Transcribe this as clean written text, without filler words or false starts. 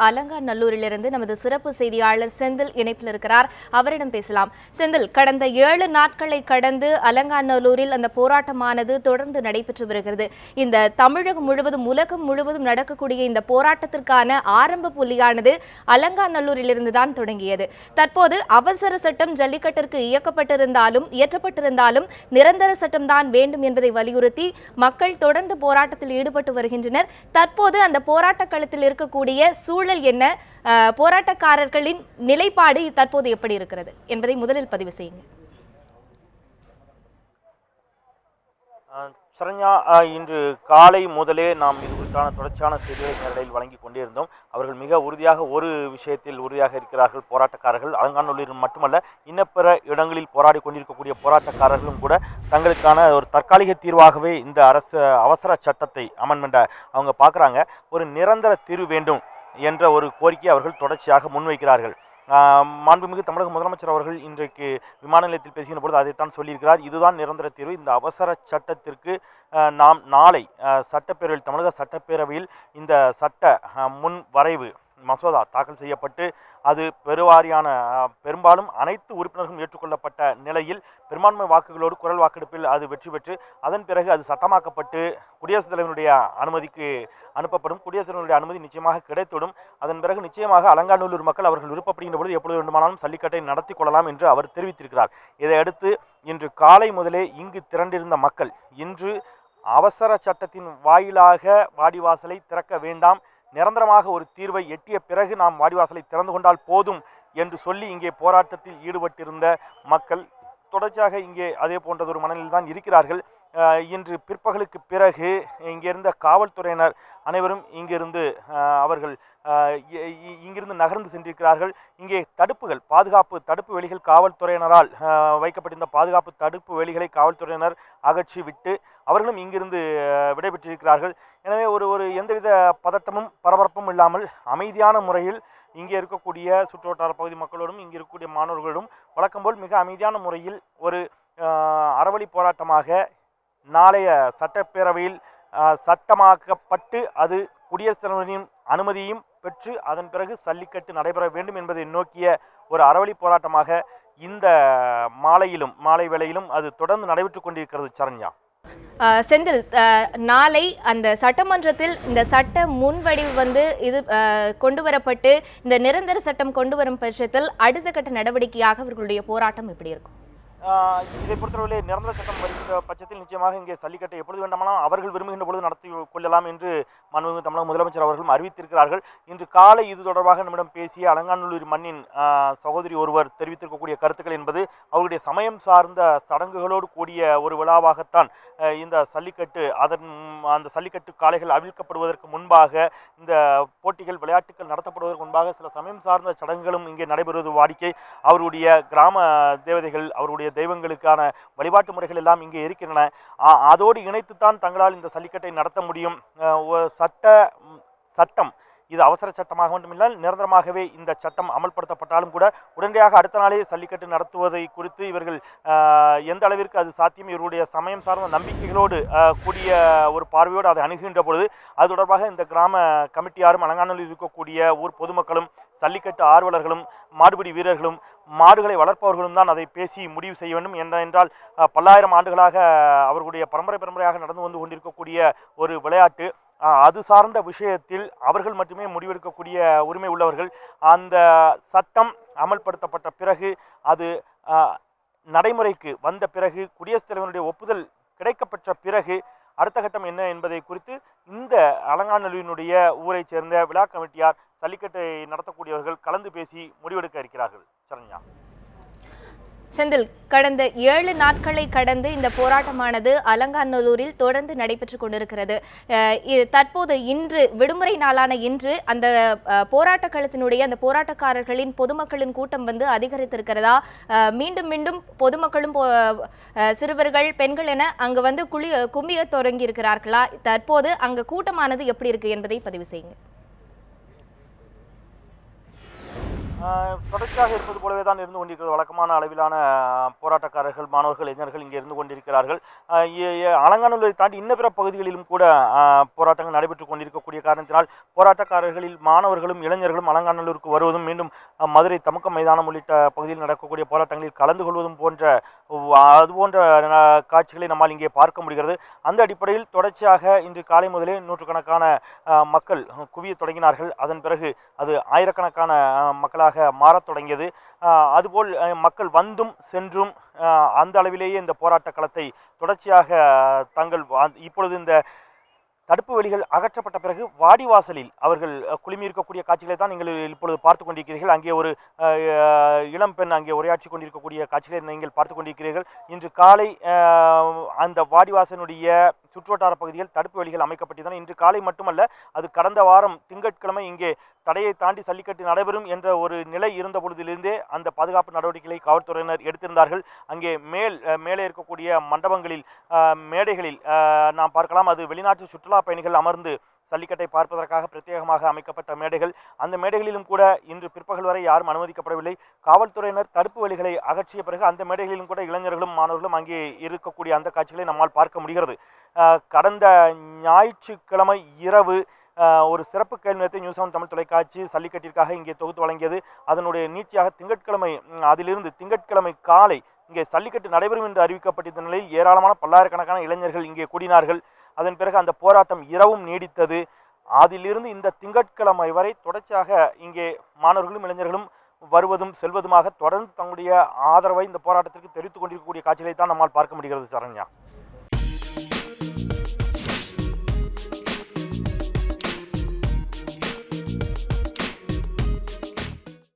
அலங்காநல்லூரிலிருந்து நமது சிறப்பு செய்தியாளர் செந்தில் இணைப்பில் இருக்கிறார். அவரிடம் பேசலாம். செந்தில், கடந்த 7 நாட்களை கடந்து அலங்காநல்லூரில் அந்த போராட்டமானது தொடர்ந்து நடைபெற்று வருகிறது. இந்த தமிழகம் முழுவதும், உலகம் முழுவதும் நடக்கக்கூடிய இந்த போராட்டத்திற்கான ஆரம்ப புள்ளியானது அலங்காநல்லூரிலிருந்து தான் தொடங்கியது. தற்போது அவசர சட்டம் ஜல்லிக்கட்டிற்கு இயற்றப்பட்டிருந்தாலும் நிரந்தர சட்டம் தான் வேண்டும் என்பதை வலியுறுத்தி மக்கள் தொடர்ந்து போராட்டத்தில் ஈடுபட்டு வருகின்றனர். தற்போது அந்த போராட்ட களத்தில் இருக்கக்கூடிய சூழல் என்ன, போராட்டக்காரர்களின் நிலைப்பாடு தற்போது எப்படி இருக்கிறது என்பதை முதலில் பதிவு செய்யுங்க. சரண்யா, இன்று காலை முதலே நாம் இது குறித்தான தொடர்ச்சியான செய்திகளை நேரடியில் வழங்கி கொண்டிருந்தோம். அவர்கள் மிக உறுதியாக ஒரு விஷயத்தில் உறுதியாக இருக்கிறார்கள். போராட்டக்காரர்கள் அலங்காநல்லூரில் மட்டுமல்ல, இன்னப்பிற இடங்களில் போராடி கொண்டிருக்கக்கூடிய போராட்டக்காரர்களும் கூட தங்களுக்கான ஒரு தற்காலிக தீர்வாகவே இந்த அவசர சட்டத்தை அமெண்ட்மெண்ட்டை அவங்க பார்க்குறாங்க. ஒரு நிரந்தர தீர்வு வேண்டும் என்ற ஒரு கோரிக்கை அவர்கள் தொடர்ச்சியாக முன்வைக்கிறார்கள். மாண்புமிகு தமிழக முதலமைச்சர் அவர்கள் இன்றைக்கு விமான நிலையத்தில் பேசுகிற பொழுது அதைத்தான் சொல்லியிருக்கிறார். இதுதான் நிரந்தர தீர்வு. இந்த அவசர சட்டத்திற்கு நாம் நாளை சட்டப்பேரவையில், தமிழக சட்டப்பேரவையில் இந்த சட்ட முன் வரைவு மசோதா தாக்கல் செய்யப்பட்டு அது பெரும்பாலும் அனைத்து உறுப்பினர்களும் ஏற்றுக்கொள்ளப்பட்ட நிலையில் பெரும்பான்மை வாக்குகளோடு குரல் வாக்கெடுப்பில் அது வெற்றி பெற்று அதன் பிறகு அது சட்டமாக்கப்பட்டு குடியரசுத் தலைவருடைய அனுமதிக்கு அனுப்பப்படும். குடியரசுத் தலைவருடைய அனுமதி நிச்சயமாக கிடைத்துவிடும். அதன் பிறகு நிச்சயமாக அலங்காநல்லூர் மக்கள் அவர்கள் விருப்பப்படுகின்ற பொழுது எப்பொழுது வேண்டுமானாலும் சல்லிக்கட்டை நடத்தி கொள்ளலாம் என்று அவர் தெரிவித்திருக்கிறார். இதையடுத்து இன்று காலை முதலே இங்கு திரண்டிருந்த மக்கள் இன்று அவசர சட்டத்தின் வாயிலாக வாடிவாசலை திறக்க வேண்டாம், நிரந்தரமாக ஒரு தீர்வை எட்டிய பிறகு நாம் வாடிவாசலை திறந்து கொண்டால் போதும் என்று சொல்லி இங்கே போராட்டத்தில் ஈடுபட்டிருந்த மக்கள் தொடர்ச்சியாக இங்கே அதே போன்றதொரு மனநிலையில் தான் இருக்கிறார்கள். இன்று பிற்பகலுக்கு பிறகு இங்கிருந்த காவல்துறையினர் அனைவரும் அவர்கள் இங்கிருந்து நகர்ந்து சென்றிருக்கிறார்கள். இங்கே பாதுகாப்பு தடுப்பு வேலிகள் காவல்துறையினரால் வைக்கப்பட்டிருந்த பாதுகாப்பு தடுப்பு வேலிகளை காவல்துறையினர் அகற்றி விட்டு அவர்களும் இங்கிருந்து விடைபெற்றிருக்கிறார்கள். எனவே ஒரு எந்தவித பதட்டமும் பரபரப்பும் இல்லாமல் அமைதியான முறையில் இங்கே இருக்கக்கூடிய சுற்றுவட்டார பகுதி மக்களோடும் இங்கே இருக்கக்கூடிய மாணவர்களோடும் வழக்கம்போல் மிக அமைதியான முறையில் ஒரு அறவழி போராட்டமாக நாளைய சட்டப்பேரவையில் சட்டமாக்கப்பட்டு அது குடியரசுத் தலைவரின் அனுமதியும் பெற்று அதன் பிறகு சல்லிக்கட்டு நடைபெற வேண்டும் என்பதை நோக்கிய ஒரு அறவழி போராட்டமாக இந்த மாலை வேளையிலும் அது தொடர்ந்து நடைபெற்றுக் கொண்டிருக்கிறது. சரண்யா, செந்தில், நாளை அந்த சட்டமன்றத்தில் இந்த சட்ட முன்வடிவு இது கொண்டு வரப்பட்டு இந்த நிரந்தர சட்டம் கொண்டு வரும் பட்சத்தில் அடுத்த கட்ட நடவடிக்கையாக அவர்களுடைய போராட்டம் எப்படி இருக்கும்? இதை பொறுத்தவரை நிரந்தர சட்டம் வருகின்ற பட்சத்தில் நிச்சயமாக இங்கே சல்லிக்கட்டை எப்பொழுது வேண்டுமானால் அவர்கள் விரும்புகின்ற பொழுது நடத்தி கொள்ளலாம் என்று மாண்புமிகு தமிழக முதலமைச்சர் அவர்களும் அறிவித்திருக்கிறார்கள். இன்று காலை இது தொடர்பாக நம்மிடம் பேசிய அலங்காநல்லூர் மண்ணின் சகோதரி ஒருவர் தெரிவித்திருக்கக்கூடிய கருத்துக்கள் என்பது அவருடைய சமயம் சார்ந்த சடங்குகளோடு கூடிய ஒரு விழாவாகத்தான் இந்த சல்லிக்கட்டு, அந்த சல்லிக்கட்டு காளைகள் அவிழ்க்கப்படுவதற்கு முன்பாக, இந்த போட்டிகள் விளையாட்டுகள் நடத்தப்படுவதற்கு முன்பாக சில சமயம் சார்ந்த சடங்குகளும் இங்கே நடைபெறுவது வாடிக்கை. அவருடைய கிராம தேவதைகள், அவருடைய தெய்வங்களுக்கான வழிபாட்டு முறைகள் எல்லாம் இங்கே இருக்கின்றன. அதோடு இணைத்துத்தான் தங்களால் இந்த சல்லிக்கட்டை நடத்த முடியும். சட்டம் இது அவசர சட்டமாக மட்டுமில்லாமல் நிரந்தரமாகவே இந்த சட்டம் அமல்படுத்தப்பட்டாலும் கூட உடனடியாக அடுத்த நாளே சல்லிக்கட்டு நடத்துவதை குறித்து இவர்கள் எந்த அளவிற்கு அது சாத்தியம், இவருடைய சமயம் சார்ந்த நம்பிக்கைகளோடு கூடிய ஒரு பார்வையோடு அதை அணுகுகின்ற பொழுது அது தொடர்பாக இந்த கிராம கமிட்டியாரும் அலங்காநல்லூரில் இருக்கக்கூடிய ஊர் பொதுமக்களும் சல்லிக்கட்டு ஆர்வலர்களும் மாடுபிடி வீரர்களும் மாடுகளை வளர்ப்பவர்களும் தான் அதை பேசி முடிவு செய்ய வேண்டும். என்றால் பல்லாயிரம் ஆண்டுகளாக அவர்களுடைய பரம்பரையாக நடந்து வந்து கொண்டிருக்கக்கூடிய ஒரு விளையாட்டு, அது சார்ந்த விஷயத்தில் அவர்கள் மட்டுமே முடிவெடுக்கக்கூடிய உரிமை உள்ளவர்கள். அந்த சட்டம் அமல்படுத்தப்பட்ட பிறகு, அது நடைமுறைக்கு வந்த பிறகு, குடியரசுத் தலைவருடைய ஒப்புதல் கிடைக்கப்பெற்ற பிறகு அடுத்த கட்டம் என்ன என்பதை குறித்து இந்த அலங்காநல்லூரினுடைய ஊரை சேர்ந்த விழா கமிட்டியார், சல்லிக்கட்டை நடத்தக்கூடியவர்கள் கலந்து பேசி முடிவெடுக்க இருக்கிறார்கள். சரண்யா, செந்தில், கடந்த 7 நாட்களை கடந்து இந்த போராட்டமானது அலங்காநல்லூரில் தொடர்ந்து நடைபெற்றுக் கொண்டிருக்கிறது. தற்போது இன்று விடுமுறை நாளான இன்று அந்த போராட்ட களத்தினுடைய அந்த போராட்டக்காரர்களின் பொதுமக்களின் கூட்டம் அதிகரித்திருக்கிறதா? மீண்டும் பொதுமக்களும் சிறுவர்கள், பெண்கள் என அங்கு குமிய தொடங்கி இருக்கிறார்களா? தற்போது அங்கு கூட்டமானது எப்படி இருக்கு என்பதை பதிவு செய்யுங்க. தொடர்ச்சியாக இருப்பது போலவே தான் இருந்து கொண்டிருக்கிறது. வழக்கமான அளவிலான போராட்டக்காரர்கள், மாணவர்கள், இளைஞர்கள் இங்கே இருந்து கொண்டிருக்கிறார்கள். அலங்காநல்லூரை தாண்டி இன்ன பிற பகுதிகளிலும் கூட போராட்டங்கள் நடைபெற்றுக் கொண்டிருக்கக்கூடிய காரணத்தினால் போராட்டக்காரர்களில் மாணவர்களும் இளைஞர்களும் அலங்காநல்லூருக்கு வருவதும் மீண்டும் மதுரை தமுக்கம் மைதானம் உள்ளிட்ட பகுதியில் நடக்கக்கூடிய போராட்டங்களில் கலந்து கொள்வதும் போன்ற அதுபோன்ற காட்சிகளை நம்மால் இங்கே பார்க்க முடிகிறது. அந்த அடிப்படையில் தொடர்ச்சியாக இன்று காலை முதலே நூற்றுக்கணக்கான மக்கள் குவிய தொடங்கினார்கள். அதன் பிறகு அது ஆயிரக்கணக்கான மக்களாக மாறத் தொடங்கியது. அதுபோல் மக்கள் வந்தும் சென்றும் அந்த அளவிலேயே இந்த போராட்ட களத்தை தொடர்ச்சியாக தங்கள் இப்பொழுது இந்த தடுப்பு வேலிகள் அகற்றப்பட்ட பிறகு வாடிவாசலில் அவர்கள் குழுமியிருக்கக்கூடிய காட்சிகளை தான் நீங்கள் இப்பொழுது பார்த்து கொண்டிருக்கிறீர்கள். அங்கே ஒரு இளம் பெண் அங்கே உரையாற்றி கொண்டிருக்கக்கூடிய காட்சிகளை நீங்கள் பார்த்து கொண்டிருக்கிறீர்கள். இன்று காலை அந்த வாடிவாசனுடைய சுற்றுவட்டார பகுதியில் தடுப்பு வேலிகள் அமைக்கப்பட்டிருந்தன. இன்று காலை மட்டுமல்ல, அது கடந்த வாரம் திங்கட்கிழமை இங்கே தடையை தாண்டி ஜல்லிக்கட்டு நடைபெறும் என்ற ஒரு நிலை இருந்த பொழுதிலிருந்தே அந்த பாதுகாப்பு நடவடிக்கைகளை காவல்துறையினர் எடுத்திருந்தார்கள். அங்கே மேலே இருக்கக்கூடிய மண்டபங்களில் மேடைகளில் நாம் பார்க்கலாம். அது வெளிநாட்டு சுற்றுலா பயணிகள் அமர்ந்து ஜல்லிக்கட்டை பார்ப்பதற்காக பிரத்யேகமாக அமைக்கப்பட்ட மேடைகள். அந்த மேடைகளிலும் கூட இன்று பிற்பகல் வரை யாரும் அனுமதிக்கப்படவில்லை. காவல்துறையினர் தடுப்பு வேலிகளை அகற்றிய பிறகு அந்த மேடைகளிலும் கூட இளைஞர்களும் மாணவர்களும் அங்கே இருக்கக்கூடிய அந்த காட்சிகளை நம்மால் பார்க்க முடிகிறது. கடந்த ஞாயிற்றுக்கிழமை இரவு ஒரு சிறப்பு கேள்வி நேரத்தை நியூஸ் 7 தமிழ் தொலைக்காட்சி ஜல்லிக்கட்டிற்காக இங்கே தொகுத்து வழங்கியது. அதனுடைய நீட்சியாக அதிலிருந்து திங்கட்கிழமை காலை இங்கே ஜல்லிக்கட்டு நடைபெறும் என்று அறிவிக்கப்பட்டிருந்த நிலையில் ஏராளமான பல்லாயிரக்கணக்கான இளைஞர்கள் இங்கே கூடினார்கள். அதன் பிறகு அந்த போராட்டம் இரவும் நீடித்தது. அதிலிருந்து இந்த திங்கட்கிழமை வரை தொடர்ச்சியாக இங்கே மாணவர்களும் இளைஞர்களும் வருவதும் செல்வதுமாக தொடர்ந்து தங்களுடைய ஆதரவை இந்த போராட்டத்திற்கு தெரிவித்துக் கொண்டிருக்கக்கூடிய காட்சிகளை தான் நம்மால் பார்க்க முடிகிறது. சரண்யா.